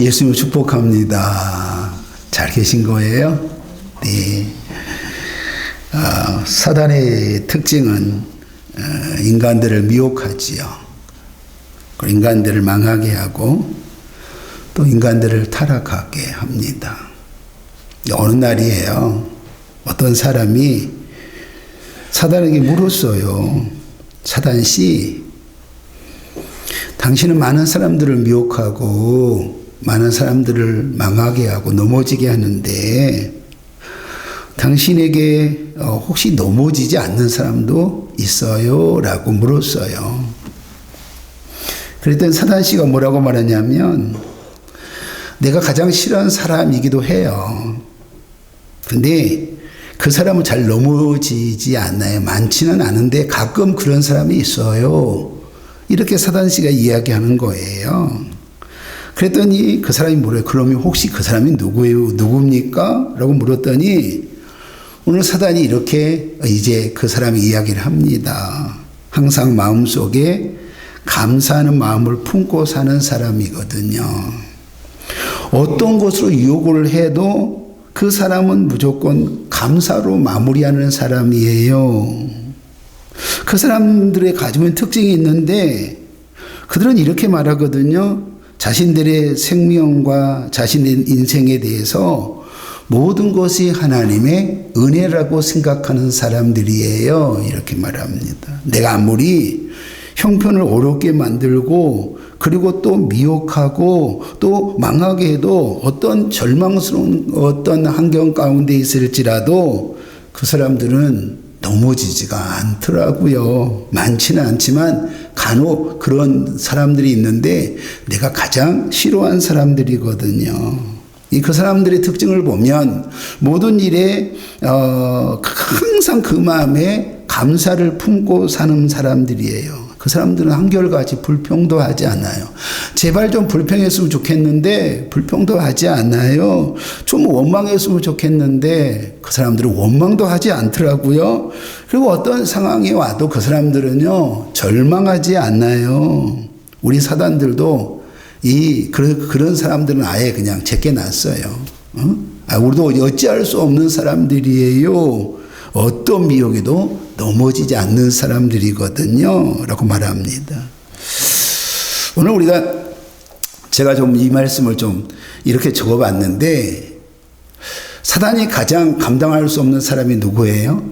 예수님 축복합니다. 잘 계신 거예요? 네. 사단의 특징은 인간들을 미혹하지요. 인간들을 망하게 하고 또 인간들을 타락하게 합니다. 어느 날이에요. 어떤 사람이 사단에게 물었어요. 사단씨, 당신은 많은 사람들을 미혹하고 많은 사람들을 망하게 하고 넘어지게 하는데 당신에게 혹시 넘어지지 않는 사람도 있어요? 라고 물었어요. 그랬더니 사단씨가 뭐라고 말하냐면 내가 가장 싫어하는 사람이기도 해요. 근데 그 사람은 잘 넘어지지 않아요. 많지는 않은데 가끔 그런 사람이 있어요. 이렇게 사단씨가 이야기하는 거예요. 그랬더니 그 사람이 뭐래요? 그러면 혹시 그 사람이 누굽니까? 라고 물었더니 오늘 사단이 이렇게 이제 그 사람이 이야기를 합니다. 항상 마음속에 감사하는 마음을 품고 사는 사람이거든요. 어떤 것으로 유혹을 해도 그 사람은 무조건 감사로 마무리하는 사람이에요. 그 사람들의 가지고 있는 특징이 있는데 그들은 이렇게 말하거든요. 자신들의 생명과 자신의 인생에 대해서 모든 것이 하나님의 은혜라고 생각하는 사람들이에요. 이렇게 말합니다. 내가 아무리 형편을 어렵게 만들고 그리고 또 미혹하고 또 망하게 해도 어떤 절망스러운 어떤 환경 가운데 있을지라도 그 사람들은 넘어지지가 않더라고요. 많지는 않지만 간혹 그런 사람들이 있는데 내가 가장 싫어하는 사람들이거든요. 그 사람들의 특징을 보면 모든 일에 항상 그 마음에 감사를 품고 사는 사람들이에요. 그 사람들은 한결같이 불평도 하지 않아요. 제발 좀 불평했으면 좋겠는데 불평도 하지 않아요. 좀 원망했으면 좋겠는데 그 사람들은 원망도 하지 않더라고요. 그리고 어떤 상황에 와도 그 사람들은요 절망하지 않아요. 우리 사단들도 그런 사람들은 아예 그냥 제껴놨어요. 우리도 어찌할 수 없는 사람들이에요. 어떤 미혹에도 넘어지지 않는 사람들이거든요. 라고 말합니다. 오늘 제가 좀 이 말씀을 좀 이렇게 적어봤는데 사단이 가장 감당할 수 없는 사람이 누구예요?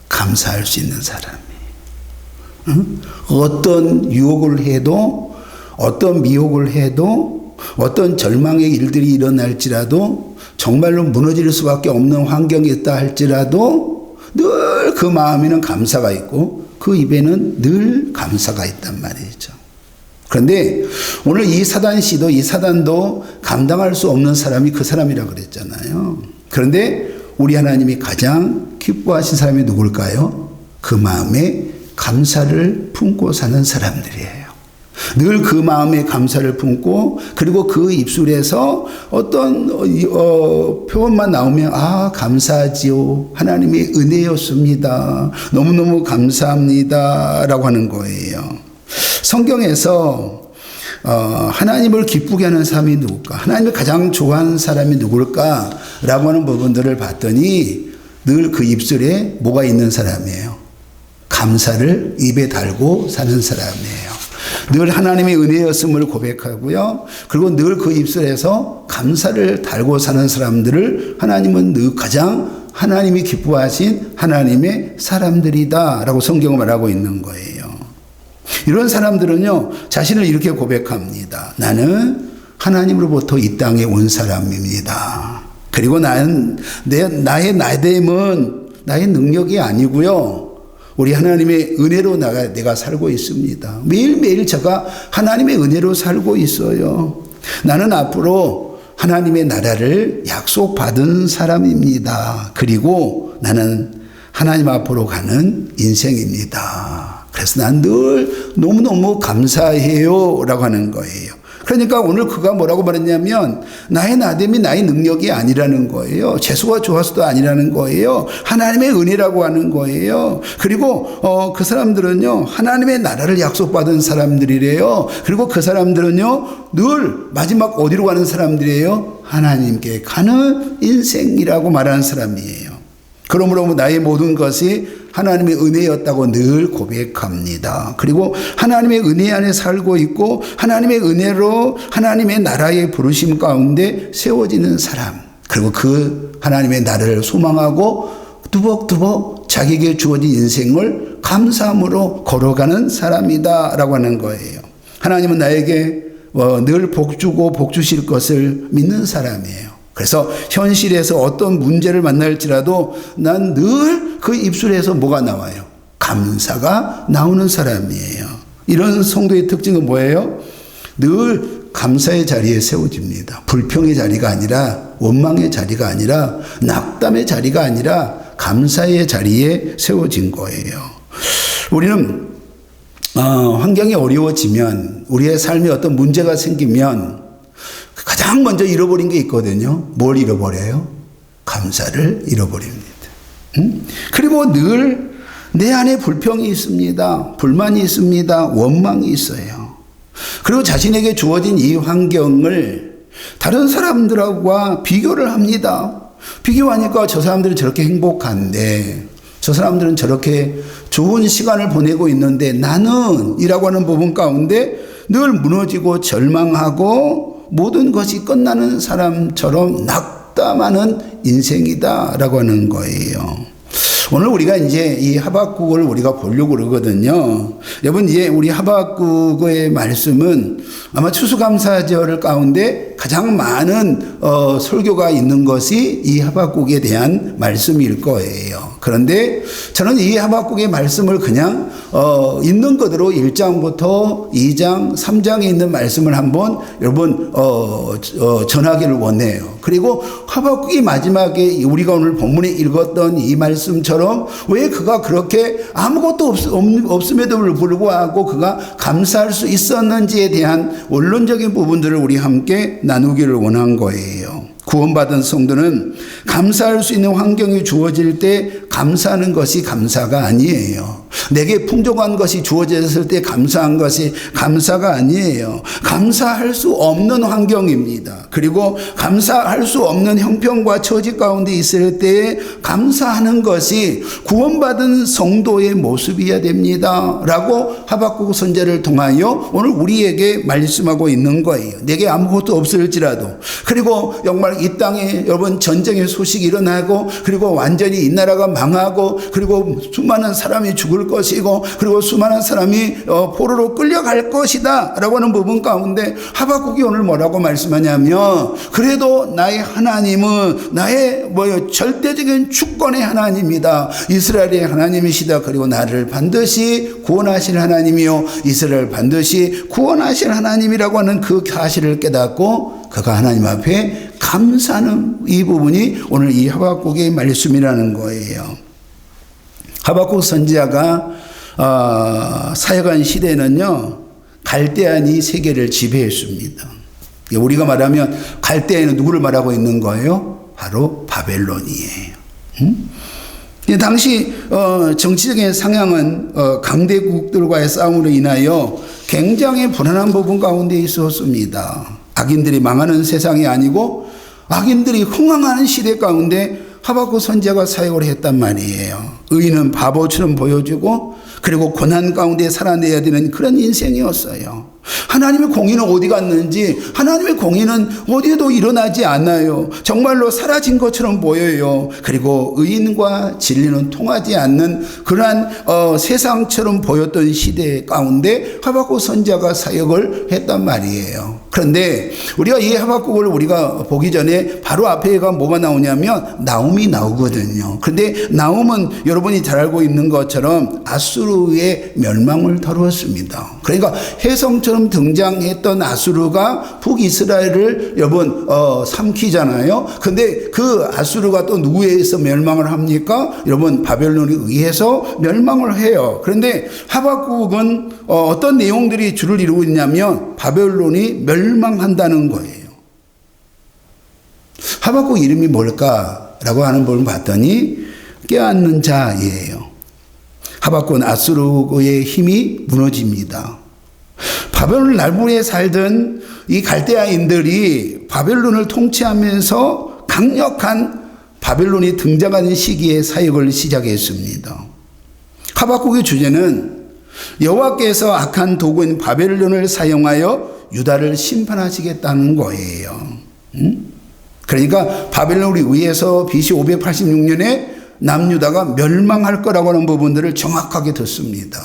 감사할 수 있는 사람이에요. 어떤 유혹을 해도 어떤 미혹을 해도 어떤 절망의 일들이 일어날지라도 정말로 무너질 수밖에 없는 환경이 있다 할지라도 늘 그 마음에는 감사가 있고 그 입에는 늘 감사가 있단 말이죠. 그런데 오늘 이 사단도 감당할 수 없는 사람이 그 사람이라고 그랬잖아요. 그런데 우리 하나님이 가장 기뻐하신 사람이 누굴까요? 그 마음에 감사를 품고 사는 사람들이에요. 늘 그 마음에 감사를 품고 그리고 그 입술에서 어떤 표현만 나오면 감사하지요. 하나님의 은혜였습니다. 너무너무 감사합니다. 라고 하는 거예요. 성경에서 하나님을 기쁘게 하는 사람이 누굴까? 하나님을 가장 좋아하는 사람이 누굴까? 라고 하는 부분들을 봤더니 늘 그 입술에 뭐가 있는 사람이에요? 감사를 입에 달고 사는 사람이에요. 늘 하나님의 은혜였음을 고백하고요. 그리고 늘 그 입술에서 감사를 달고 사는 사람들을 하나님은 늘 가장 하나님이 기뻐하신 하나님의 사람들이다 라고 성경은 말하고 있는 거예요. 이런 사람들은요 자신을 이렇게 고백합니다. 나는 하나님으로부터 이 땅에 온 사람입니다. 그리고 나의 나됨은 나의 능력이 아니고요. 우리 하나님의 은혜로 내가 살고 있습니다. 매일매일 제가 하나님의 은혜로 살고 있어요. 나는 앞으로 하나님의 나라를 약속받은 사람입니다. 그리고 나는 하나님 앞으로 가는 인생입니다. 그래서 난 늘 너무너무 감사해요 라고 하는 거예요. 그러니까 오늘 그가 뭐라고 말했냐면 나의 나됨이 나의 능력이 아니라는 거예요. 재수가 좋아서도 아니라는 거예요. 하나님의 은혜라고 하는 거예요. 그리고 그 사람들은요 하나님의 나라를 약속받은 사람들이래요. 그리고 그 사람들은요 늘 마지막 어디로 가는 사람들이에요? 하나님께 가는 인생이라고 말하는 사람이에요. 그러므로 나의 모든 것이 하나님의 은혜였다고 늘 고백합니다. 그리고 하나님의 은혜 안에 살고 있고 하나님의 은혜로 하나님의 나라의 부르심 가운데 세워지는 사람, 그리고 그 하나님의 나라를 소망하고 두벅두벅 자기에게 주어진 인생을 감사함으로 걸어가는 사람이다라고 하는 거예요. 하나님은 나에게 늘 복 주고 복 주실 것을 믿는 사람이에요. 그래서 현실에서 어떤 문제를 만날지라도 난 늘 그 입술에서 뭐가 나와요? 감사가 나오는 사람이에요. 이런 성도의 특징은 뭐예요? 늘 감사의 자리에 세워집니다. 불평의 자리가 아니라, 원망의 자리가 아니라, 낙담의 자리가 아니라 감사의 자리에 세워진 거예요. 우리는 환경이 어려워지면, 우리의 삶에 어떤 문제가 생기면 가장 먼저 잃어버린 게 있거든요. 뭘 잃어버려요? 감사를 잃어버립니다. 그리고 늘 내 안에 불평이 있습니다. 불만이 있습니다. 원망이 있어요. 그리고 자신에게 주어진 이 환경을 다른 사람들과 비교를 합니다. 비교하니까 저 사람들은 저렇게 행복한데, 저 사람들은 저렇게 좋은 시간을 보내고 있는데 나는 이라고 하는 부분 가운데 늘 무너지고 절망하고 모든 것이 끝나는 사람처럼 낙담하는 인생이다라고 하는 거예요. 오늘 우리가 이제 이 하박국을 우리가 보려고 그러거든요. 여러분, 이제 우리 하박국의 말씀은 아마 추수감사절 가운데 가장 많은 설교가 있는 것이 이 하박국에 대한 말씀일 거예요. 그런데 저는 이 하박국의 말씀을 그냥 있는 그대로 1장부터 2장, 3장에 있는 말씀을 한번 여러분 전하기를 원해요. 그리고 하박국이 마지막에 우리가 오늘 본문에 읽었던 이 말씀처럼 왜 그가 그렇게 아무것도 없음에도 불구하고 그가 감사할 수 있었는지에 대한 원론적인 부분들을 우리 함께 나누기를 원한 거예요. 구원받은 성도는 감사할 수 있는 환경이 주어질 때 감사하는 것이 감사가 아니에요. 내게 풍족한 것이 주어졌을 때 감사한 것이 감사가 아니에요. 감사할 수 없는 환경입니다. 그리고 감사할 수 없는 형편과 처지 가운데 있을 때에 감사하는 것이 구원받은 성도의 모습이어야 됩니다. 라고 하박국 선지자를 통하여 오늘 우리에게 말씀하고 있는 거예요. 내게 아무것도 없을지라도, 그리고 정말 이 땅에 여러분 전쟁의 소식이 일어나고, 그리고 완전히 이 나라가 망하고, 그리고 수많은 사람이 죽을 것이고, 그리고 수많은 사람이 포로로 끌려갈 것이다 라고 하는 부분 가운데 하박국이 오늘 뭐라고 말씀하냐면, 그래도 나의 하나님은 나의 절대적인 주권의 하나님이다. 이스라엘의 하나님이시다. 그리고 나를 반드시 구원하실 하나님이요, 이스라엘 반드시 구원하실 하나님이라고 하는 그 사실을 깨닫고 그가 하나님 앞에 감사하는 이 부분이 오늘 이 하박국의 말씀이라는 거예요. 하박국 선지자가 사역한 시대는요, 갈대안이 세계를 지배했습니다. 우리가 말하면 갈대안은 누구를 말하고 있는 거예요? 바로 바벨론이에요. 당시 정치적인 상황은 강대국들과의 싸움으로 인하여 굉장히 불안한 부분 가운데 있었습니다. 악인들이 망하는 세상이 아니고 악인들이 흥황하는 시대 가운데 하박국 선지자가 사역을 했단 말이에요. 의인은 바보처럼 보여지고, 그리고 고난 가운데 살아내야 되는 그런 인생이었어요. 하나님의 공의는 어디 갔는지, 하나님의 공의는 어디에도 일어나지 않아요. 정말로 사라진 것처럼 보여요. 그리고 의인과 진리는 통하지 않는 그러한 세상처럼 보였던 시대 가운데 하박국 선지자가 사역을 했단 말이에요. 그런데 우리가 이 하박국을 우리가 보기 전에 바로 앞에가 뭐가 나오냐면 나움이 나오거든요. 그런데 나움은 여러분이 잘 알고 있는 것처럼 아수르의 멸망을 다루었습니다. 그러니까 혜성처럼 등장했던 아수르가 북이스라엘을 여러분 삼키잖아요. 근데 그 아수르가 또 누구에 의해서 멸망을 합니까? 여러분 바벨론에 의해서 멸망을 해요. 그런데 하박국은 어떤 내용들이 주를 이루고 있냐면 바벨론이 멸망 멸망한다는 거예요. 하박국 이름이 뭘까라고 하는 부분을 봤더니 깨닫는 자예요. 하박국은 아수르의 힘이 무너집니다. 바벨론 날부에 살던 이 갈대아인들이 바벨론을 통치하면서 강력한 바벨론이 등장하는 시기에 사역을 시작했습니다. 하박국의 주제는 여호와께서 악한 도구인 바벨론을 사용하여 유다를 심판하시겠다는 거예요. 그러니까 바벨론에 의해서 BC 586년에 남유다가 멸망할 거라고 하는 부분들을 정확하게 듣습니다.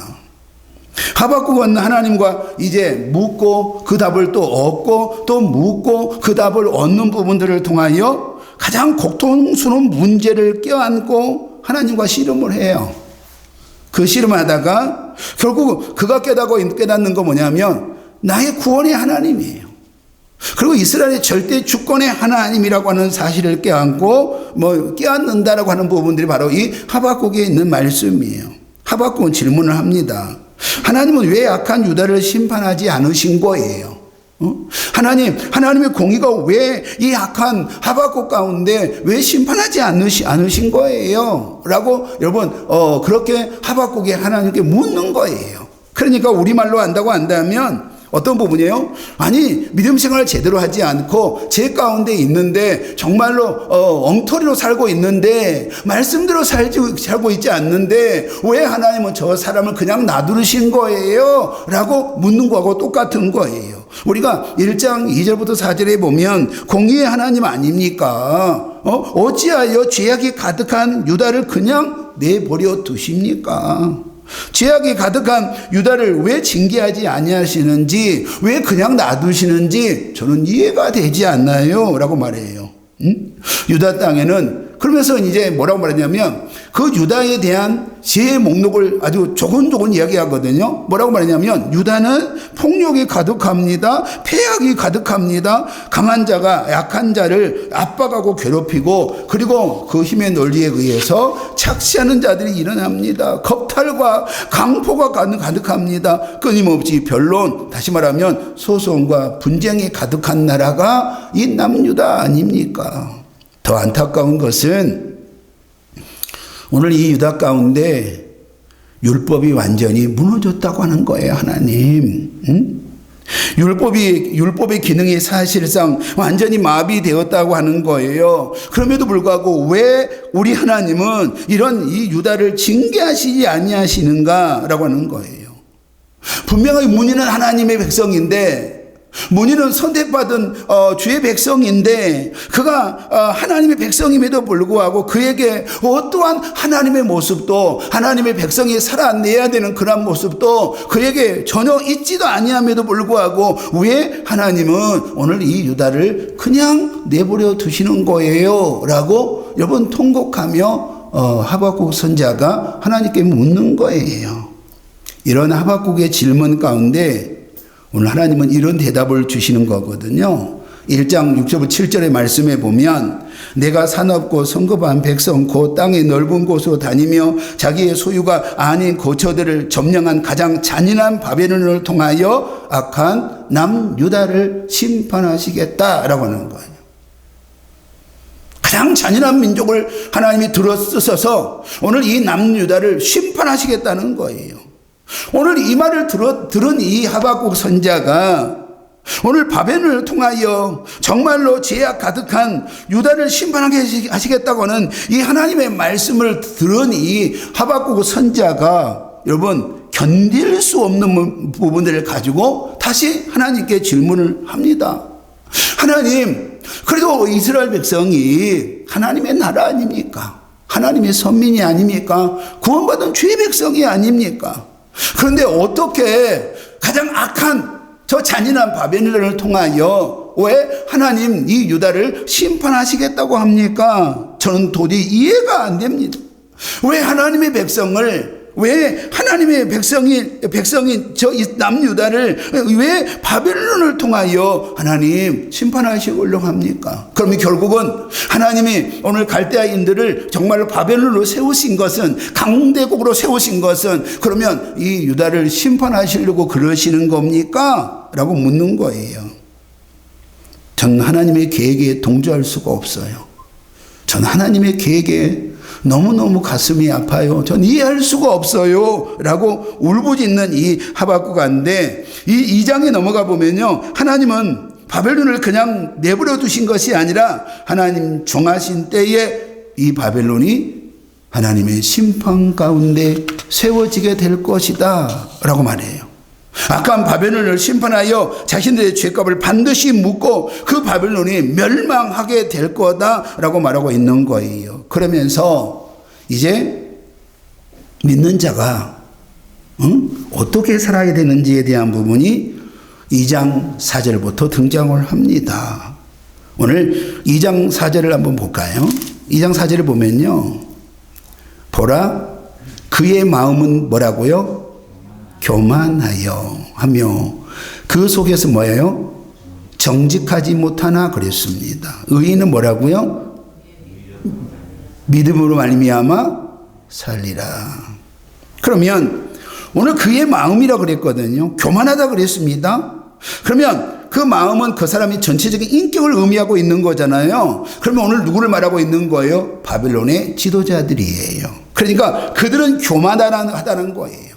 하박국은 하나님과 이제 묻고 그 답을 또 얻고 또 묻고 그 답을 얻는 부분들을 통하여 가장 고통스러운 문제를 껴안고 하나님과 씨름을 해요. 그 씨름하다가 결국 그가 깨닫는 거 뭐냐면 나의 구원의 하나님이에요. 그리고 이스라엘의 절대 주권의 하나님이라고 하는 사실을 껴안고 껴안는다라고 하는 부분들이 바로 이 하박국에 있는 말씀이에요. 하박국은 질문을 합니다. 하나님은 왜 악한 유다를 심판하지 않으신 거예요? 하나님의 공의가 왜 이 악한 하박국 가운데 왜 심판하지 않으신 거예요? 라고 여러분 그렇게 하박국이 하나님께 묻는 거예요. 그러니까 우리말로 한다면 어떤 부분이에요? 아니 믿음 생활을 제대로 하지 않고 제 가운데 있는데 정말로 엉터리로 살고 있는데 말씀대로 살고 있지 않는데 왜 하나님은 저 사람을 그냥 놔두신 거예요? 라고 묻는 거하고 똑같은 거예요. 우리가 1장 2절부터 4절에 보면 공의의 하나님 아닙니까? 어찌하여 죄악이 가득한 유다를 그냥 내버려 두십니까? 죄악이 가득한 유다를 왜 징계하지 아니하시는지, 왜 그냥 놔두시는지 저는 이해가 되지 않나요? 라고 말해요. 유다 땅에는 그러면서 이제 뭐라고 말하냐면 그 유다에 대한 죄의 목록을 아주 조곤조곤 이야기하거든요. 뭐라고 말하냐면 유다는 폭력이 가득합니다. 폐악이 가득합니다. 강한 자가 약한 자를 압박하고 괴롭히고 그리고 그 힘의 논리에 의해서 착시하는 자들이 일어납니다. 겁탈과 강포가 가득합니다. 끊임없이 변론, 다시 말하면 소송과 분쟁이 가득한 나라가 이 남유다 아닙니까? 더 안타까운 것은 오늘 이 유다 가운데 율법이 완전히 무너졌다고 하는 거예요. 하나님. 율법의 기능이 사실상 완전히 마비되었다고 하는 거예요. 그럼에도 불구하고 왜 우리 하나님은 이런 이 유다를 징계하시지 아니하시는가라고 하는 거예요. 분명히 문의는 하나님의 백성인데 문의는 선택받은 주의 백성인데 그가 하나님의 백성임에도 불구하고 그에게 어떠한 하나님의 모습도 하나님의 백성이 살아내야 되는 그런 모습도 그에게 전혀 있지도 아니함에도 불구하고 왜 하나님은 오늘 이 유다를 그냥 내버려 두시는 거예요? 라고 여러분 통곡하며 하박국 선지자가 하나님께 묻는 거예요. 이런 하박국의 질문 가운데 오늘 하나님은 이런 대답을 주시는 거거든요. 1장 6절 7절의 말씀에 보면 내가 사납고 성급한 백성 곧 땅의 넓은 곳으로 다니며 자기의 소유가 아닌 거처들을 점령한 가장 잔인한 바벨론을 통하여 악한 남유다를 심판하시겠다라고 하는 거예요. 가장 잔인한 민족을 하나님이 들어쓰셔서 오늘 이 남유다를 심판하시겠다는 거예요. 오늘 이 말을 들은 이 하박국 선지자가 오늘 바벨론을 통하여 정말로 죄악 가득한 유다를 심판하게 하시겠다고는 이 하나님의 말씀을 들은 이 하박국 선지자가 여러분 견딜 수 없는 부분들을 가지고 다시 하나님께 질문을 합니다. 하나님, 그래도 이스라엘 백성이 하나님의 나라 아닙니까? 하나님의 선민이 아닙니까? 구원받은 주의 백성이 아닙니까? 그런데 어떻게 가장 악한 저 잔인한 바벨론을 통하여 왜 하나님 이 유다를 심판하시겠다고 합니까? 저는 도저히 이해가 안 됩니다. 왜 하나님의 백성을 왜 하나님의 백성인 저 남유다를 왜 바벨론을 통하여 하나님 심판하시려고 합니까? 그러면 결국은 하나님이 오늘 갈대아인들을 정말로 바벨론으로 세우신 것은 강대국으로 세우신 것은 그러면 이 유다를 심판하시려고 그러시는 겁니까? 라고 묻는 거예요. 전 하나님의 계획에 동조할 수가 없어요. 전 하나님의 계획에 너무너무 가슴이 아파요. 전 이해할 수가 없어요. 라고 울부짖는 이 하박국인데 이 2장에 넘어가 보면요. 하나님은 바벨론을 그냥 내버려 두신 것이 아니라 하나님 정하신 때에 이 바벨론이 하나님의 심판 가운데 세워지게 될 것이다 라고 말해요. 악한 바벨론을 심판하여 자신들의 죄값을 반드시 묻고 그 바벨론이 멸망하게 될 거다라고 말하고 있는 거예요. 그러면서 이제 믿는 자가 어떻게 살아야 되는지에 대한 부분이 2장 4절부터 등장을 합니다. 오늘 2장 4절을 한번 볼까요? 2장 4절을 보면요. 보라, 그의 마음은 뭐라고요? 교만하여 하며 그 속에서 뭐예요? 정직하지 못하나 그랬습니다. 의인은 뭐라고요? 믿음으로 말미암아 살리라. 그러면 오늘 그의 마음이라 그랬거든요. 교만하다 그랬습니다. 그러면 그 마음은 그 사람이 전체적인 인격을 의미하고 있는 거잖아요. 그러면 오늘 누구를 말하고 있는 거예요? 바벨론의 지도자들이에요. 그러니까 그들은 교만하다는 거예요.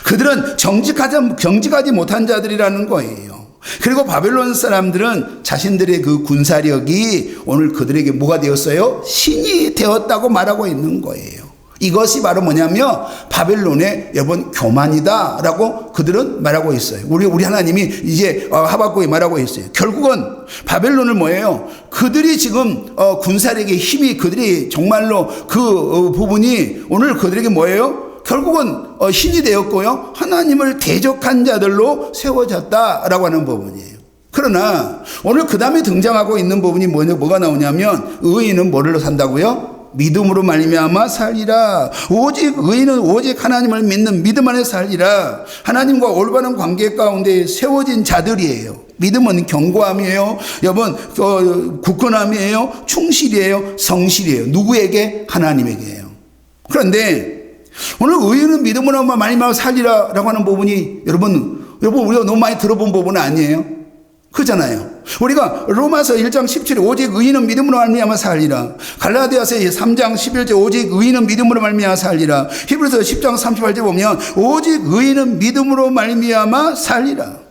그들은 정직하지 못한 자들이라는 거예요. 그리고 바벨론 사람들은 자신들의 그 군사력이 오늘 그들에게 뭐가 되었어요? 신이 되었다고 말하고 있는 거예요. 이것이 바로 뭐냐면 바벨론의 여러분 교만이다라고 그들은 말하고 있어요. 우리 하나님이 이제 하박국에 말하고 있어요. 결국은 바벨론은 뭐예요? 그들이 지금 군사력의 힘이 그들이 정말로 그 부분이 오늘 그들에게 뭐예요? 결국은 신이 되었고요. 하나님을 대적한 자들로 세워졌다라고 하는 부분이에요. 그러나 오늘 그 다음에 등장하고 있는 부분이 뭐가 나오냐면 의인은 뭐를 산다고요? 믿음으로 말미암아 살리라. 오직 의인은 오직 하나님을 믿는 믿음 안에 살리라. 하나님과 올바른 관계 가운데 세워진 자들이에요. 믿음은 견고함이에요. 여러분 굳건함이에요. 충실이에요. 성실이에요. 누구에게? 하나님에게요. 그런데 오늘 의인은 믿음으로 말미암아 살리라라고 하는 부분이 여러분 우리가 너무 많이 들어본 부분은 아니에요? 그잖아요. 우리가 로마서 1장 17에 오직 의인은 믿음으로 말미암아 살리라. 갈라디아서 3장 11절 오직 의인은 믿음으로 말미암아 살리라. 히브리서 10장 38절 보면 오직 의인은 믿음으로 말미암아 살리라.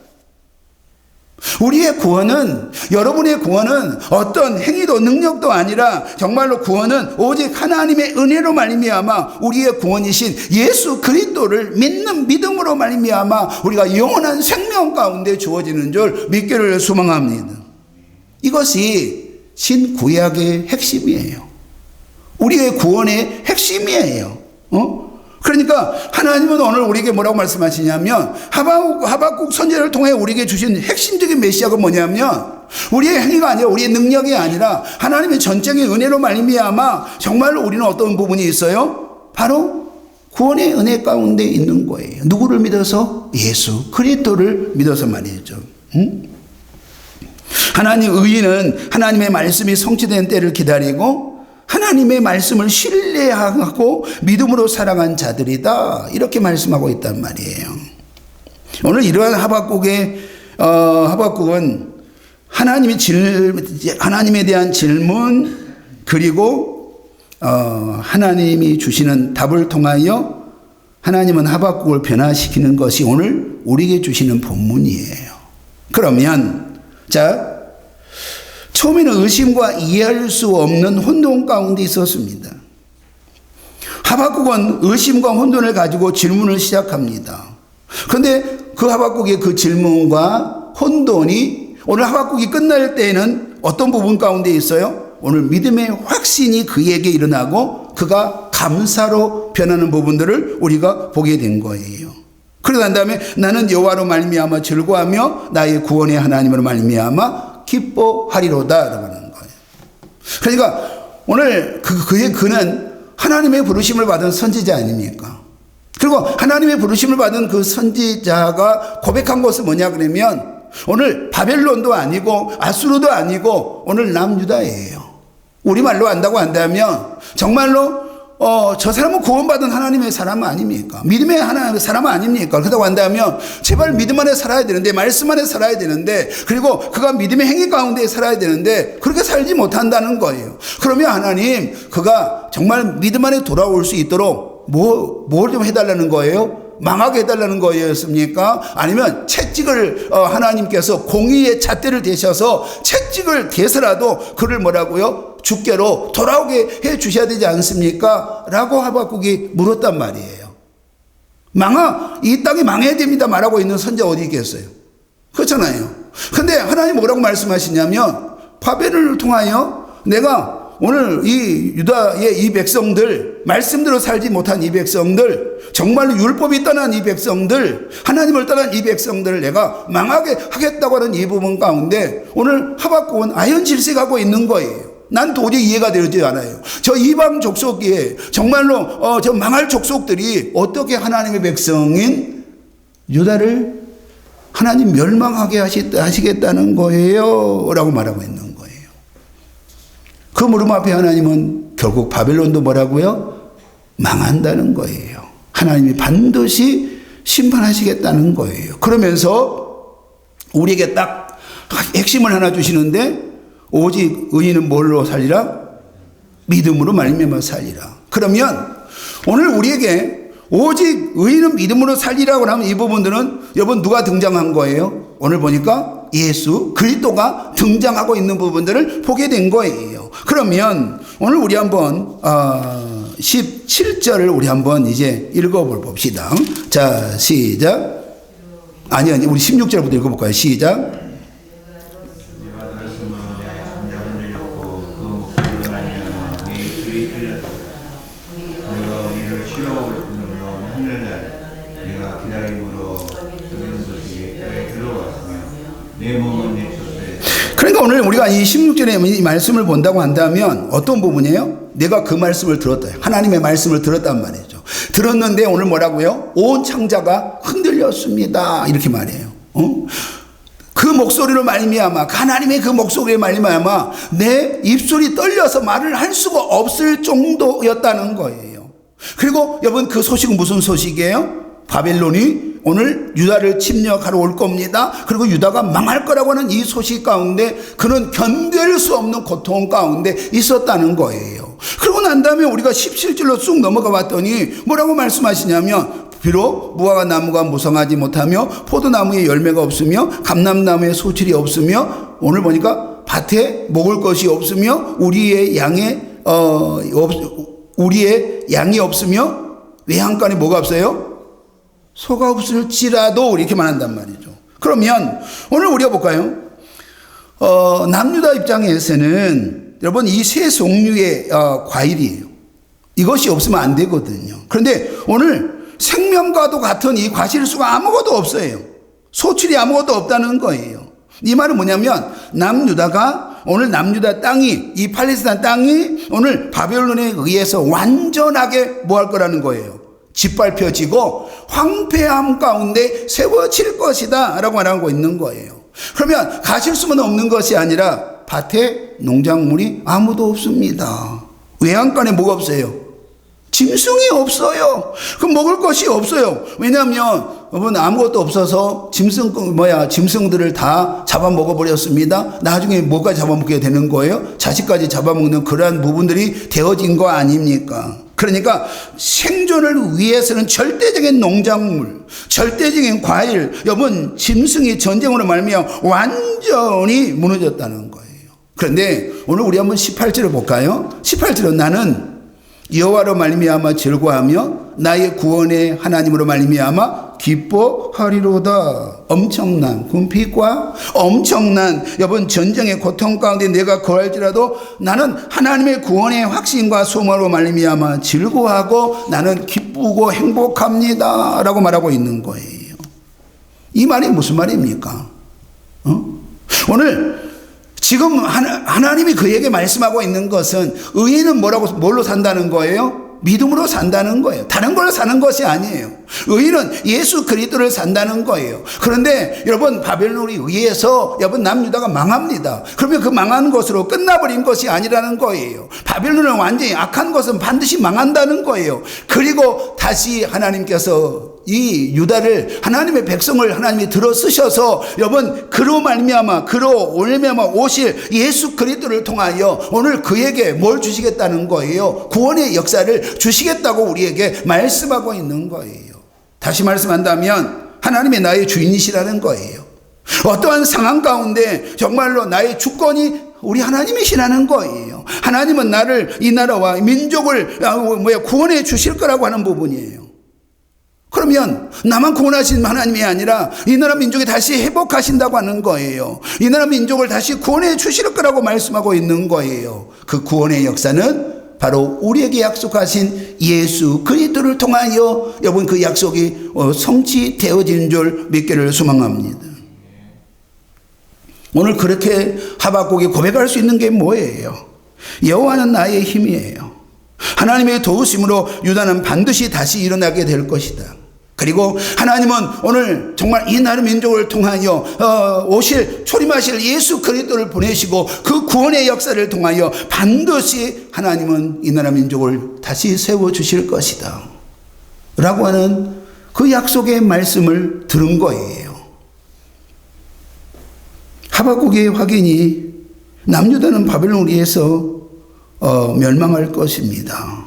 우리의 구원은, 여러분의 구원은 어떤 행위도 능력도 아니라 정말로 구원은 오직 하나님의 은혜로 말미암아 우리의 구원이신 예수 그리스도를 믿는 믿음으로 말미암아 우리가 영원한 생명 가운데 주어지는 줄 믿기를 소망합니다. 이것이 신구약의 핵심이에요. 우리의 구원의 핵심이에요. 그러니까 하나님은 오늘 우리에게 뭐라고 말씀하시냐면 하박국 선지자를 통해 우리에게 주신 핵심적인 메시아가 뭐냐면 우리의 행위가 아니라 우리의 능력이 아니라 하나님의 전적인 은혜로 말미암아 정말로 우리는 어떤 부분이 있어요? 바로 구원의 은혜 가운데 있는 거예요. 누구를 믿어서? 예수 그리스도를 믿어서 말이죠. 하나님 의인은 하나님의 말씀이 성취된 때를 기다리고 하나님의 말씀을 신뢰하고 믿음으로 살아간 자들이다. 이렇게 말씀하고 있단 말이에요. 오늘 이러한 하박국은 하나님에 대한 질문 그리고 하나님이 주시는 답을 통하여 하나님은 하박국을 변화시키는 것이 오늘 우리에게 주시는 본문이에요. 그러면 처음에는 의심과 이해할 수 없는 혼돈 가운데 있었습니다. 하박국은 의심과 혼돈을 가지고 질문을 시작합니다. 그런데 그 하박국의 그 질문과 혼돈이 오늘 하박국이 끝날 때에는 어떤 부분 가운데 있어요? 오늘 믿음의 확신이 그에게 일어나고 그가 감사로 변하는 부분들을 우리가 보게 된 거예요. 그러고 난 다음에 나는 여호와로 말미암아 즐거워하며 나의 구원의 하나님으로 말미암아 기뻐하리로다라고 하는 거예요. 그러니까 오늘 그는 하나님의 부르심을 받은 선지자 아닙니까? 그리고 하나님의 부르심을 받은 그 선지자가 고백한 것은 뭐냐 그러면 오늘 바벨론도 아니고 아수르도 아니고 오늘 남유다예요. 우리말로 한다고 한다면 정말로 저 사람은 구원받은 하나님의 사람 아닙니까? 믿음의 하나님의 사람 아닙니까? 그렇다고 한다면 제발 믿음 안에 살아야 되는데, 말씀 안에 살아야 되는데, 그리고 그가 믿음의 행위 가운데 살아야 되는데 그렇게 살지 못한다는 거예요. 그러면 하나님, 그가 정말 믿음 안에 돌아올 수 있도록 뭘 좀 해달라는 거예요? 망하게 해달라는 거였습니까? 아니면 채찍을 하나님께서 공의의 잣대를 대셔서 채찍을 대서라도 그를 뭐라고요? 주께로 돌아오게 해 주셔야 되지 않습니까? 라고 하박국이 물었단 말이에요. 이 땅이 망해야 됩니다 말하고 있는 선지자 어디 있겠어요? 그렇잖아요. 근데 하나님 뭐라고 말씀하시냐면, 바벨론을 통하여 내가 오늘 이 유다의 이 백성들, 말씀대로 살지 못한 이 백성들, 정말로 율법이 떠난 이 백성들, 하나님을 떠난 이 백성들을 내가 망하게 하겠다고 하는 이 부분 가운데 오늘 하박국은 아연질색하고 있는 거예요. 난 도저히 이해가 되지 않아요. 저 이방 족속에 정말로 저 망할 족속들이 어떻게 하나님의 백성인 유다를 하나님 멸망하게 하시겠다는 거예요 라고 말하고 있는 거예요. 그 물음 앞에 하나님은 결국 바벨론도 뭐라고요? 망한다는 거예요. 하나님이 반드시 심판하시겠다는 거예요. 그러면서 우리에게 딱 핵심을 하나 주시는데, 오직 의인은 뭘로 살리라? 믿음으로 말미암아 살리라. 그러면 오늘 우리에게 오직 의인은 믿음으로 살리라고 하면 이 부분들은 여러분 누가 등장한 거예요? 오늘 보니까 예수 그리스도가 등장하고 있는 부분들을 보게 된 거예요. 그러면 오늘 우리 한번 17절을 우리 한번 이제 읽어볼 봅시다. 자, 시작. 아니 우리 16절부터 읽어볼까요? 시작. 그러니까 오늘 우리가 이 16절의 이 말씀을 본다고 한다면 어떤 부분이에요? 내가 그 말씀을 들었다. 하나님의 말씀을 들었단 말이죠. 들었는데 오늘 뭐라고요? 온 창자가 흔들렸습니다. 이렇게 말해요. 그 목소리로 말미암아, 하나님의 그 목소리에 말미암아 내 입술이 떨려서 말을 할 수가 없을 정도였다는 거예요. 그리고 여러분 그 소식은 무슨 소식이에요? 바벨론이 오늘 유다를 침략하러 올 겁니다. 그리고 유다가 망할 거라고 하는 이 소식 가운데 그는 견딜 수 없는 고통 가운데 있었다는 거예요. 그러고 난 다음에 우리가 17절로 쑥 넘어가 봤더니 뭐라고 말씀하시냐면, 비록 무화과 나무가 무성하지 못하며 포도나무에 열매가 없으며 감람나무에 소출이 없으며, 오늘 보니까 밭에 먹을 것이 없으며 우리의 양이 없으며 외양간에 뭐가 없어요? 소가 없을지라도 이렇게 말한단 말이죠. 그러면 오늘 우리가 볼까요? 남유다 입장에서는 여러분 이 세 종류의 과일이에요. 이것이 없으면 안 되거든요. 그런데 오늘 생명과도 같은 이 과실수가 아무것도 없어요. 소출이 아무것도 없다는 거예요. 이 말은 뭐냐면 오늘 남유다 땅이, 이 팔레스타인 땅이 오늘 바벨론에 의해서 완전하게 뭐 할 거라는 거예요? 짓밟혀지고 황폐함 가운데 세워질 것이다 라고 말하고 있는 거예요. 그러면 가실수만 없는 것이 아니라 밭에 농작물이 아무도 없습니다. 외양간에 뭐가 없어요? 짐승이 없어요. 그럼 먹을 것이 없어요. 왜냐하면 여러분 아무것도 없어서 짐승들을 다 잡아먹어버렸습니다. 나중에 뭐가 잡아먹게 되는 거예요? 자식까지 잡아먹는 그러한 부분들이 되어진 거 아닙니까? 그러니까 생존을 위해서는 절대적인 농작물, 절대적인 과일, 여러분 짐승이 전쟁으로 말미암아 완전히 무너졌다는 거예요. 그런데 오늘 우리 한번 18절을 볼까요? 18절은 나는 여호와로 말미암아 즐거워하며 나의 구원의 하나님으로 말미암아 기뻐하리로다. 엄청난 궁핍과 엄청난 여러분 전쟁의 고통 가운데 내가 거할지라도 나는 하나님의 구원의 확신과 소망으로 말미암아 즐거워하고 나는 기쁘고 행복합니다 라고 말하고 있는 거예요. 이 말이 무슨 말입니까? 오늘 지금 하나님이 그에게 말씀하고 있는 것은 의인은 뭘로 산다는 거예요? 믿음으로 산다는 거예요. 다른 걸 사는 것이 아니에요. 의인은 예수 그리스도를 산다는 거예요. 그런데 여러분, 바벨론에 의해서 여러분 남유다가 망합니다. 그러면 그 망하는 것으로 끝나버린 것이 아니라는 거예요. 바벨론은 완전히 악한 것은 반드시 망한다는 거예요. 그리고 다시 하나님께서 이 유다를, 하나님의 백성을 하나님이 들어 쓰셔서 여러분 그로 말미암아 오실 예수 그리스도를 통하여 오늘 그에게 뭘 주시겠다는 거예요? 구원의 역사를 주시겠다고 우리에게 말씀하고 있는 거예요. 다시 말씀한다면 하나님이 나의 주인이시라는 거예요. 어떠한 상황 가운데 정말로 나의 주권이 우리 하나님이시라는 거예요. 하나님은 나를, 이 나라와 민족을 구원해 주실 거라고 하는 부분이에요. 그러면 나만 구원하신 하나님이 아니라 이 나라 민족이 다시 회복하신다고 하는 거예요. 이 나라 민족을 다시 구원해 주실 거라고 말씀하고 있는 거예요. 그 구원의 역사는 바로 우리에게 약속하신 예수 그리스도를 통하여 여러분 그 약속이 성취되어진 줄 믿기를 소망합니다. 오늘 그렇게 하박국이 고백할 수 있는 게 뭐예요? 여호와는 나의 힘이에요. 하나님의 도우심으로 유다는 반드시 다시 일어나게 될 것이다. 그리고 하나님은 오늘 정말 이 나라 민족을 통하여 초림하실 예수 그리스도를 보내시고 그 구원의 역사를 통하여 반드시 하나님은 이 나라 민족을 다시 세워주실 것이다 라고 하는 그 약속의 말씀을 들은 거예요. 하박국의 확인이 남유다는 바벨론에 의해서 멸망할 것입니다.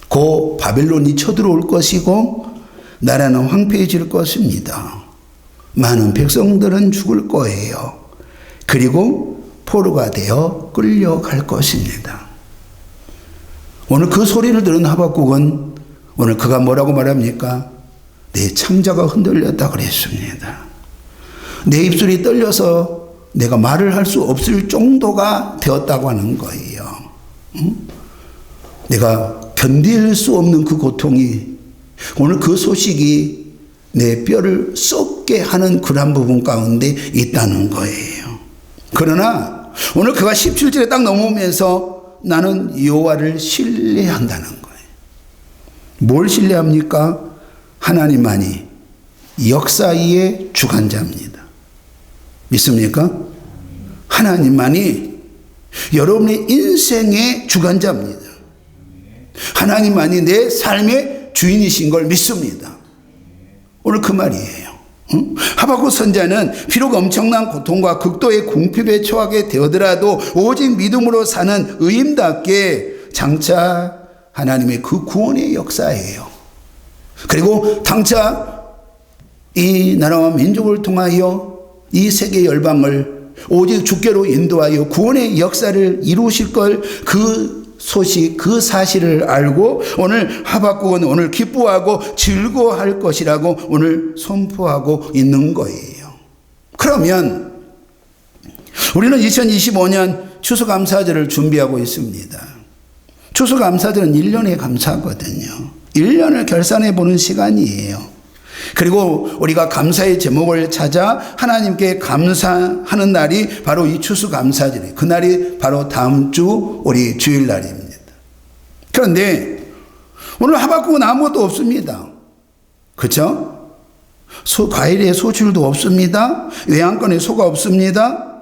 곧 바벨론이 쳐들어올 것이고 나라는 황폐해질 것입니다. 많은 백성들은 죽을 거예요. 그리고 포로가 되어 끌려갈 것입니다. 오늘 그 소리를 들은 하박국은 오늘 그가 뭐라고 말합니까? 내 창자가 흔들렸다 그랬습니다. 내 입술이 떨려서 내가 말을 할 수 없을 정도가 되었다고 하는 거예요. 내가 견딜 수 없는 그 고통이 오늘 그 소식이 내 뼈를 썩게 하는 그런 부분 가운데 있다는 거예요. 그러나 오늘 그가 17절에 딱 넘어오면서 나는 여호와를 신뢰한다는 거예요. 뭘 신뢰합니까? 하나님만이 역사의 주관자입니다. 믿습니까? 하나님만이 여러분의 인생의 주관자입니다. 하나님만이 내 삶의 주인이신 걸 믿습니다. 오늘 그 말이에요. 하박국 선자는 비록 엄청난 고통과 극도의 궁핍에 처하게 되더라도 오직 믿음으로 사는 의인답게 장차 하나님의 그 구원의 역사예요. 그리고 장차 이 나라와 민족을 통하여 이 세계 열방을 오직 주께로 인도하여 구원의 역사를 이루실 걸 그 소식, 그 사실을 알고 오늘 하박국은 오늘 기뻐하고 즐거워할 것이라고 오늘 선포하고 있는 거예요. 그러면 우리는 2025년 추수감사절을 준비하고 있습니다. 추수감사절은 1년의 감사거든요. 1년을 결산해 보는 시간이에요. 그리고 우리가 감사의 제목을 찾아 하나님께 감사하는 날이 바로 이 추수감사절이에요. 그날이 바로 다음 주 우리 주일날입니다. 그런데 오늘 하박국은 아무것도 없습니다. 그렇죠? 과일에 소출도 없습니다. 외양간에 소가 없습니다.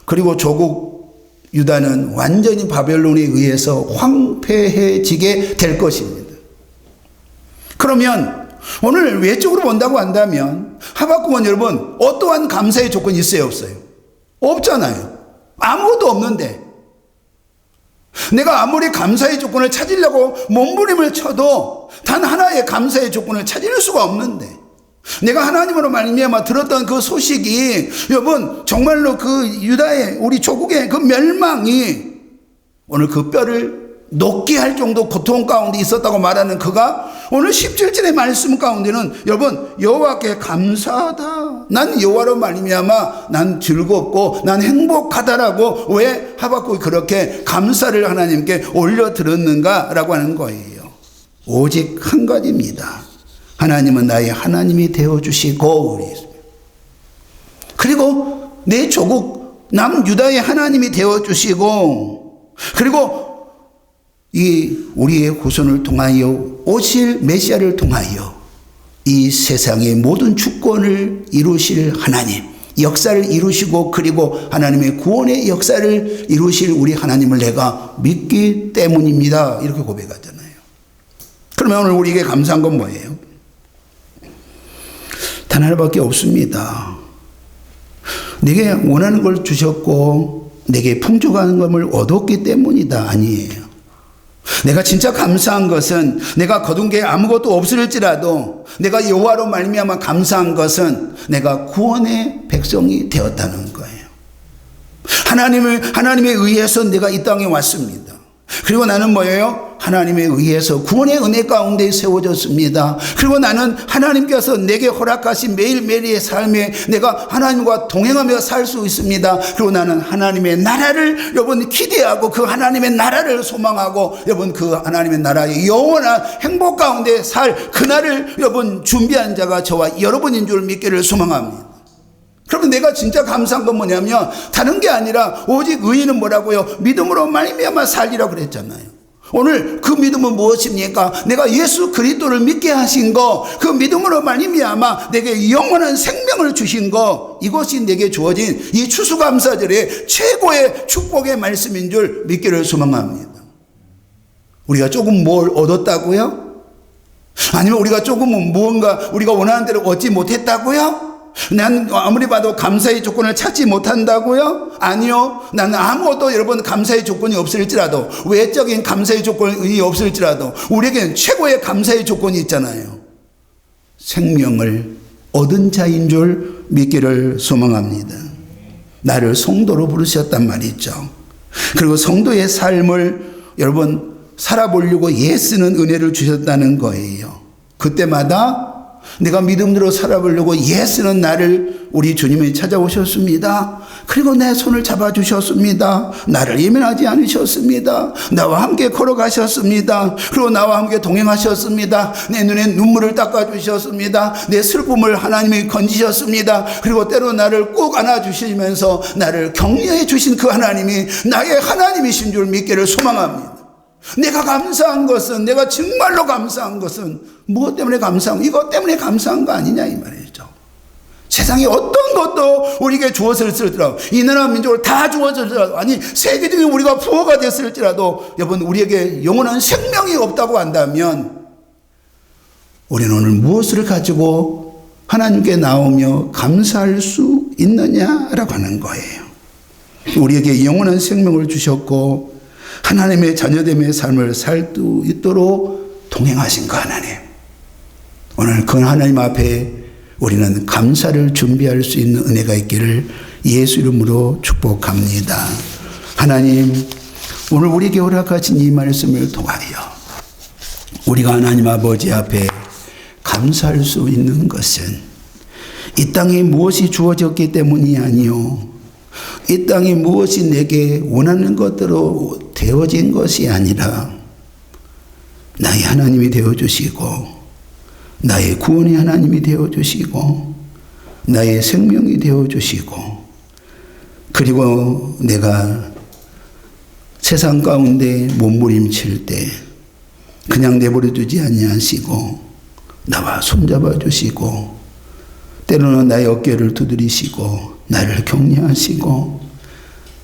그리고 조국 유다는 완전히 바벨론에 의해서 황폐해지게 될 것입니다. 그러면 오늘 외적으로 본다고 한다면 하박국은 여러분 어떠한 감사의 조건이 있어요, 없어요? 없잖아요. 아무것도 없는데 내가 아무리 감사의 조건을 찾으려고 몸부림을 쳐도 단 하나의 감사의 조건을 찾을 수가 없는데 내가 하나님으로 말미암아 들었던 그 소식이 여러분 정말로 그 유다의 우리 조국의 그 멸망이 오늘 그 뼈를 녹게 할 정도 고통 가운데 있었다고 말하는 그가 오늘 17절의 말씀 가운데는 여러분 여호와께 감사하다. 난 여호와로 말미암아 난 즐겁고 난 행복하다라고 왜 하박국이 그렇게 감사를 하나님께 올려드렸는가라고 하는 거예요. 오직 한 가지입니다. 하나님은 나의 하나님이 되어주시고 그리고 내 조국 남유다의 하나님이 되어주시고 그리고 이 우리의 구원을 통하여 오실 메시아를 통하여 이 세상의 모든 주권을 이루실 하나님, 역사를 이루시고 그리고 하나님의 구원의 역사를 이루실 우리 하나님을 내가 믿기 때문입니다. 이렇게 고백하잖아요. 그러면 오늘 우리에게 감사한 건 뭐예요? 단 하나밖에 없습니다. 내게 원하는 걸 주셨고 내게 풍족한 것을 얻었기 때문이다. 아니에요. 내가 진짜 감사한 것은 내가 거둔 게 아무것도 없을지라도 내가 여호와로 말미암아 감사한 것은 내가 구원의 백성이 되었다는 거예요. 하나님에 의해서 내가 이 땅에 왔습니다. 그리고 나는 뭐예요? 하나님에 의해서 구원의 은혜 가운데 세워졌습니다. 그리고 나는 하나님께서 내게 허락하신 매일매일의 삶에 내가 하나님과 동행하며 살 수 있습니다. 그리고 나는 하나님의 나라를 여러분 기대하고 그 하나님의 나라를 소망하고 여러분 그 하나님의 나라의 영원한 행복 가운데 살 그날을 여러분 준비한 자가 저와 여러분인 줄 믿기를 소망합니다. 그러면 내가 진짜 감사한 건 뭐냐면 다른 게 아니라 오직 의인은 뭐라고요? 믿음으로 말미암아 살리라고 그랬잖아요. 오늘 그 믿음은 무엇입니까? 내가 예수 그리스도를 믿게 하신 거, 그 믿음으로 말미암아 내게 영원한 생명을 주신 거, 이것이 내게 주어진 이 추수감사절의 최고의 축복의 말씀인 줄 믿기를 소망합니다. 우리가 조금 뭘 얻었다고요? 아니면 우리가 조금은 무언가 우리가 원하는 대로 얻지 못했다고요? 난 아무리 봐도 감사의 조건을 찾지 못한다고요? 아니요. 나는 아무것도 여러분 감사의 조건이 없을지라도, 외적인 감사의 조건이 없을지라도 우리에게는 최고의 감사의 조건이 있잖아요. 생명을 얻은 자인 줄 믿기를 소망합니다. 나를 성도로 부르셨단 말이죠. 그리고 성도의 삶을 여러분 살아보려고 애쓰는 은혜를 주셨다는 거예요. 그때마다 내가 믿음으로 살아보려고 애쓰는 나를 우리 주님이 찾아오셨습니다. 그리고 내 손을 잡아주셨습니다. 나를 예민하지 않으셨습니다. 나와 함께 걸어가셨습니다. 그리고 나와 함께 동행하셨습니다. 내 눈에 눈물을 닦아주셨습니다. 내 슬픔을 하나님이 건지셨습니다. 그리고 때로 나를 꼭 안아주시면서 나를 격려해 주신 그 하나님이 나의 하나님이신 줄 믿기를 소망합니다. 내가 감사한 것은, 내가 정말로 감사한 것은 무엇 때문에 감사한, 이것 때문에 감사한 거 아니냐 이 말이죠. 세상에 어떤 것도 우리에게 주었을지라도, 이 나라 민족을 다 주었을지라도, 아니 세계적인 우리가 부호가 됐을지라도 여러분 우리에게 영원한 생명이 없다고 한다면 우리는 오늘 무엇을 가지고 하나님께 나오며 감사할 수 있느냐라고 하는 거예요. 우리에게 영원한 생명을 주셨고 하나님의 자녀됨의 삶을 살 수 있도록 동행하신 그 하나님, 오늘 그 하나님 앞에 우리는 감사를 준비할 수 있는 은혜가 있기를 예수 이름으로 축복합니다. 하나님, 오늘 우리에게 허락하신 이 말씀을 통하여 우리가 하나님 아버지 앞에 감사할 수 있는 것은 이 땅에 무엇이 주어졌기 때문이 아니요, 이 땅에 무엇이 내게 원하는 것대로 되어진 것이 아니라 나의 하나님이 되어주시고 나의 구원의 하나님이 되어주시고 나의 생명이 되어주시고, 그리고 내가 세상 가운데 몸부림칠 때 그냥 내버려 두지 아니하시고 나와 손잡아 주시고 때로는 나의 어깨를 두드리시고 나를 격려하시고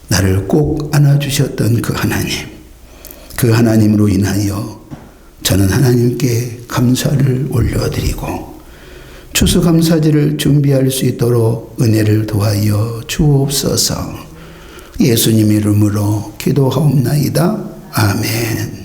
나를 꼭 안아주셨던 그 하나님, 그 하나님으로 인하여 저는 하나님께 감사를 올려드리고 추수감사절을 준비할 수 있도록 은혜를 도하여 주옵소서. 예수님 이름으로 기도하옵나이다. 아멘.